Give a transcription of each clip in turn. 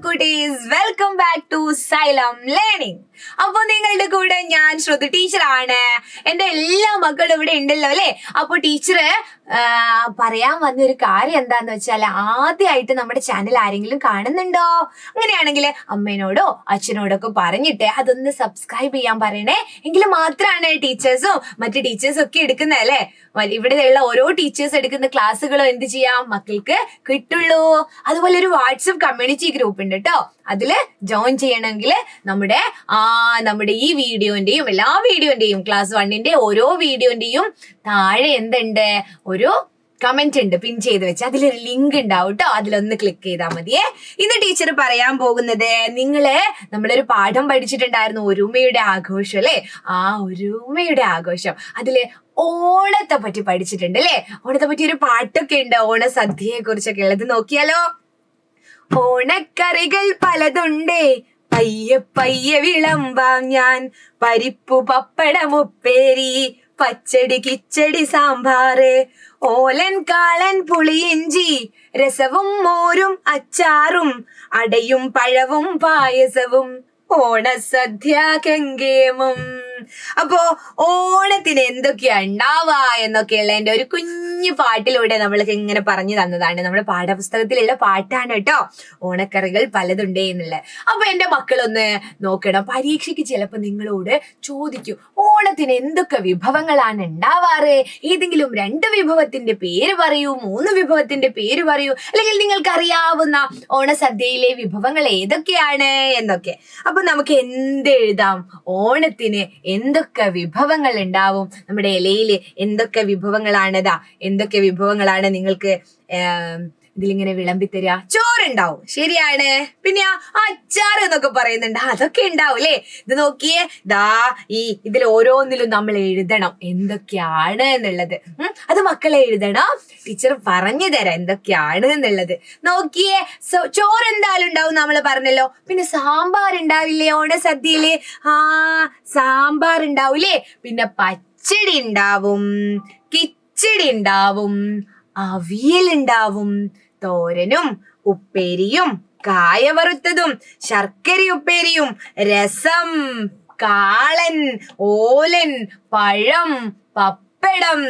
കുട്ടീസ്, welcome back to Xylem learning. അപ്പൊ നിങ്ങളുടെ കൂടെ ഞാൻ ശ്രുതി ടീച്ചറാണ്. എന്റെ എല്ലാ മക്കളും ഇവിടെ ഉണ്ടല്ലോ അല്ലെ. അപ്പൊ ടീച്ചറ് പറയാൻ വന്നൊരു കാര്യം എന്താന്ന് വെച്ചാൽ, ആദ്യമായിട്ട് നമ്മുടെ ചാനൽ ആരെങ്കിലും കാണുന്നുണ്ടോ? അങ്ങനെയാണെങ്കിൽ അമ്മേനോടോ അച്ഛനോടോ ഒക്കെ പറഞ്ഞിട്ട് അതൊന്ന് സബ്സ്ക്രൈബ് ചെയ്യാൻ പറയണേ. എങ്കിൽ മാത്രമാണ് ടീച്ചേഴ്സും മറ്റു ടീച്ചേഴ്സും ഒക്കെ എടുക്കുന്നത് അല്ലെ. ഇവിടെയുള്ള ഓരോ ടീച്ചേഴ്സ് എടുക്കുന്ന ക്ലാസ്സുകളും എന്ത് ചെയ്യാം, മക്കൾക്ക് കിട്ടുള്ളൂ. അതുപോലെ ഒരു വാട്സപ്പ് കമ്മ്യൂണിറ്റി ഗ്രൂപ്പ് ഉണ്ട് കേട്ടോ. അതില് ജോയിൻ ചെയ്യണമെങ്കിൽ നമ്മുടെ ഈ വീഡിയോന്റെയും എല്ലാ വീഡിയോന്റെയും ക്ലാസ് 1ന്റെ ഓരോ വീഡിയോന്റെയും താഴെ എന്തുണ്ട്, ഒരു കമന്റ് ഉണ്ട് പിൻ ചെയ്ത് വെച്ച്. അതിലൊരു ലിങ്ക് ഉണ്ടാവും കേട്ടോ. അതിലൊന്ന് ക്ലിക്ക് ചെയ്താൽ മതിയേ. ഇന്ന് ടീച്ചർ പറയാൻ പോകുന്നത്, നമ്മളൊരു പാഠം പഠിച്ചിട്ടുണ്ടായിരുന്നു, ഒരുമയുടെ ആഘോഷം അല്ലെ. ആ ഒരുമയുടെ ആഘോഷം, അതില് ഓണത്തെ പറ്റി പഠിച്ചിട്ടുണ്ട് അല്ലെ. ഓണത്തെ പറ്റി ഒരു പാട്ടൊക്കെ ഉണ്ട്, ഓണസദ്യയെ കുറിച്ചൊക്കെ ഉള്ളത്. നോക്കിയാലോ. ഓണക്കറികൾ പലതുണ്ടേ, പയ്യെ പയ്യെ വിളമ്പാം ഞാൻ. പരിപ്പു പപ്പടം ഉപ്പേരി, പച്ചടി കിച്ചടി സാമ്പാറ്, ഓലൻ കാളൻ പുളിയിഞ്ചി, രസവും മോരും അച്ചാറും, അടയും പഴവും പായസവും, ഓണസദ്യ കെങ്കേമം. അപ്പോ ഓണത്തിന് എന്തൊക്കെയാ ഉണ്ടാവുക എന്നൊക്കെയുള്ള എന്റെ ഒരു കുഞ്ഞു പാട്ടിലൂടെ നമ്മൾക്ക് ഇങ്ങനെ പറഞ്ഞു തന്നതാണ്. നമ്മുടെ പാഠപുസ്തകത്തിലുള്ള പാട്ടാണ് കേട്ടോ, ഓണക്കറികൾ പലതുണ്ടേ എന്നുള്ളത്. അപ്പൊ എന്റെ മക്കളൊന്ന് നോക്കണം, പരീക്ഷയ്ക്ക് ചിലപ്പോ നിങ്ങളോട് ചോദിക്കും, ഓണത്തിന് എന്തൊക്കെ വിഭവങ്ങളാണ് ഉണ്ടാവാറ്? ഏതെങ്കിലും 2 വിഭവത്തിന്റെ പേര് പറയൂ, 3 വിഭവത്തിന്റെ പേര് പറയൂ, അല്ലെങ്കിൽ നിങ്ങൾക്ക് അറിയാവുന്ന ഓണസദ്യയിലെ വിഭവങ്ങൾ ഏതൊക്കെയാണ് എന്നൊക്കെ. അപ്പൊ നമുക്ക് എന്ത് എഴുതാം? ഓണത്തിന് എന്തൊക്കെ വിഭവങ്ങൾ ഉണ്ടാവും? നമ്മുടെ ഇലയില് എന്തൊക്കെ വിഭവങ്ങളാണതാ, എന്തൊക്കെ വിഭവങ്ങളാണ് നിങ്ങൾക്ക് ഇതിലിങ്ങനെ വിളമ്പിത്തരിക? ചോറുണ്ടാവും, ശരിയാണ്. പിന്നെ അച്ചാർ എന്നൊക്കെ പറയുന്നുണ്ട്, അതൊക്കെ ഉണ്ടാവും അല്ലേ. ഇത് നോക്കിയേ, ഇതിൽ ഓരോന്നിലും നമ്മൾ എഴുതണം എന്തൊക്കെയാണ് എന്നുള്ളത്. അത് മക്കളെ എഴുതണം, ടീച്ചർ പറഞ്ഞു തരാം എന്തൊക്കെയാണ് എന്നുള്ളത്. നോക്കിയേ, ചോറ് എന്തായാലും ഉണ്ടാവും നമ്മൾ പറഞ്ഞല്ലോ. പിന്നെ സാമ്പാർ ഉണ്ടാവില്ലേ ഓണസദ്യയില്? സാമ്പാർ ഉണ്ടാവൂലേ. പിന്നെ പച്ചടി ഉണ്ടാവും, കിച്ചടി ഉണ്ടാവും, അവിയൽ ഉണ്ടാവും, തോരനും ഉപ്പേരിയും, കായ വറുത്തതും, ശർക്കര ഉപ്പേരിയും, രസം, കാളൻ, ഓലൻ, പഴം, പപ്പടം,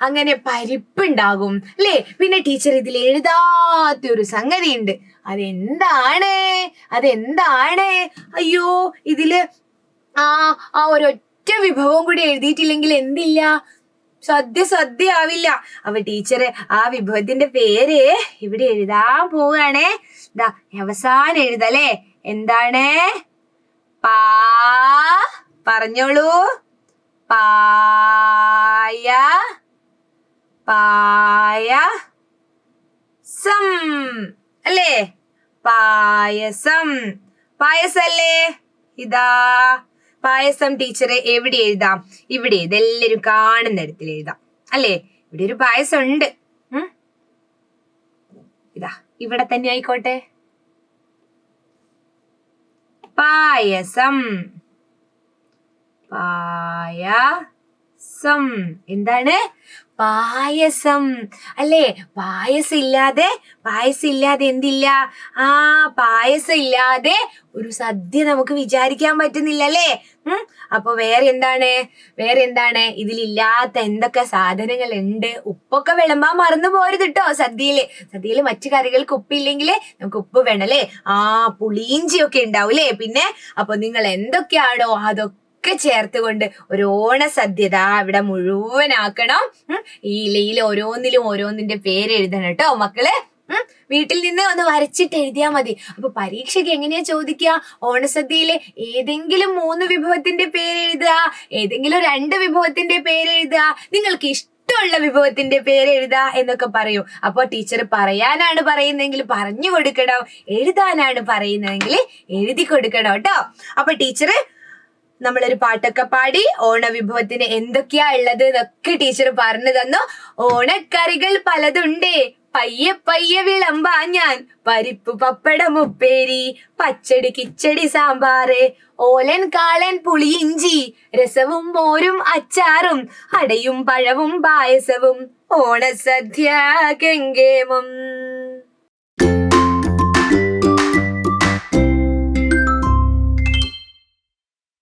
അങ്ങനെ പരിപ്പുണ്ടാകും അല്ലേ. പിന്നെ ടീച്ചർ ഇതിൽ എഴുതാത്തൊരു സംഗതി ഉണ്ട്. അതെന്താണ്? അയ്യോ, ഇതില് ഒരൊറ്റ വിഭവം കൂടി എഴുതിയിട്ടില്ലെങ്കിൽ എന്തില്ല, സദ്യ ആവില്ല. അപ്പൊ ടീച്ചർ ആ വിഭവത്തിന്റെ പേര് ഇവിടെ എഴുതാൻ പോവുകയാണേ. അവസാനം എഴുതല്ലേ. എന്താണ്? പറഞ്ഞോളൂ. പായസം അല്ലേ. പായസല്ലേ. പായസം ടീച്ചറെ എവിടെ എഴുതാം? ഇവിടെ ഇതെല്ലാരും കാണുന്നിടത്തിൽ എഴുതാം അല്ലേ. ഇവിടെ ഒരു പായസം ഉണ്ട്. ഇവിടെ തന്നെ ആയിക്കോട്ടെ. പായസം. എന്താണ്? പായസം അല്ലേ. പായസം ഇല്ലാതെ എന്തില്ല? പായസം ഇല്ലാതെ ഒരു സദ്യ നമുക്ക് വിചാരിക്കാൻ പറ്റുന്നില്ല അല്ലേ. അപ്പൊ വേറെ എന്താണ് ഇതിലില്ലാത്ത എന്തൊക്കെ സാധനങ്ങൾ ഉണ്ട്? ഉപ്പൊക്കെ വിളമ്പാൻ മറന്നു പോരുത് കേട്ടോ. സദ്യയില് മറ്റു കറികൾക്ക് ഉപ്പില്ലെങ്കിൽ നമുക്ക് ഉപ്പ് വേണം അല്ലേ. പുളിയിഞ്ചി ഒക്കെ ഉണ്ടാവൂലേ. പിന്നെ അപ്പൊ നിങ്ങൾ എന്തൊക്കെയാണോ അതൊക്കെ ചേർത്തുകൊണ്ട് ഒരു ഓണസദ്യ ഇവിടെ മുഴുവനാക്കണം. ഈ ഇലയിൽ ഓരോന്നിന്റെ പേര് എഴുതണം കേട്ടോ മക്കള്. വീട്ടിൽ നിന്ന് ഒന്ന് വരച്ചിട്ട് എഴുതിയാൽ മതി. അപ്പൊ പരീക്ഷയ്ക്ക് എങ്ങനെയാ ചോദിക്കുക? ഓണസദ്യയിലെ ഏതെങ്കിലും 3 വിഭവത്തിന്റെ പേര് എഴുതുക, ഏതെങ്കിലും 2 വിഭവത്തിന്റെ പേര് എഴുതുക, നിങ്ങൾക്ക് ഇഷ്ടമുള്ള വിഭവത്തിന്റെ പേര് എഴുതുക എന്നൊക്കെ പറയൂ. അപ്പൊ ടീച്ചർ പറയാനാണ് പറയുന്നതെങ്കിൽ പറഞ്ഞു കൊടുക്കണം, എഴുതാനാണ് പറയുന്നതെങ്കിൽ എഴുതി കൊടുക്കണം കേട്ടോ. അപ്പൊ ടീച്ചർ നമ്മളൊരു പാട്ടൊക്കെ പാടി ഓണവിഭവത്തിന് എന്തൊക്കെയാ ഉള്ളത് എന്നൊക്കെ ടീച്ചർ പറഞ്ഞു തന്നു. ഓണക്കറികൾ പലതുണ്ടേ, പയ്യെ പയ്യെ വിളമ്പാ ഞാൻ. പരിപ്പ് പപ്പടം ഉപ്പേരി, പച്ചടി കിച്ചടി സാമ്പാറ്, ഓലൻ കാളൻ പുളിയിഞ്ചി, രസവും മോരും അച്ചാറും, അടയും പഴവും പായസവും, ഓണസദ്യ കെങ്കേമം.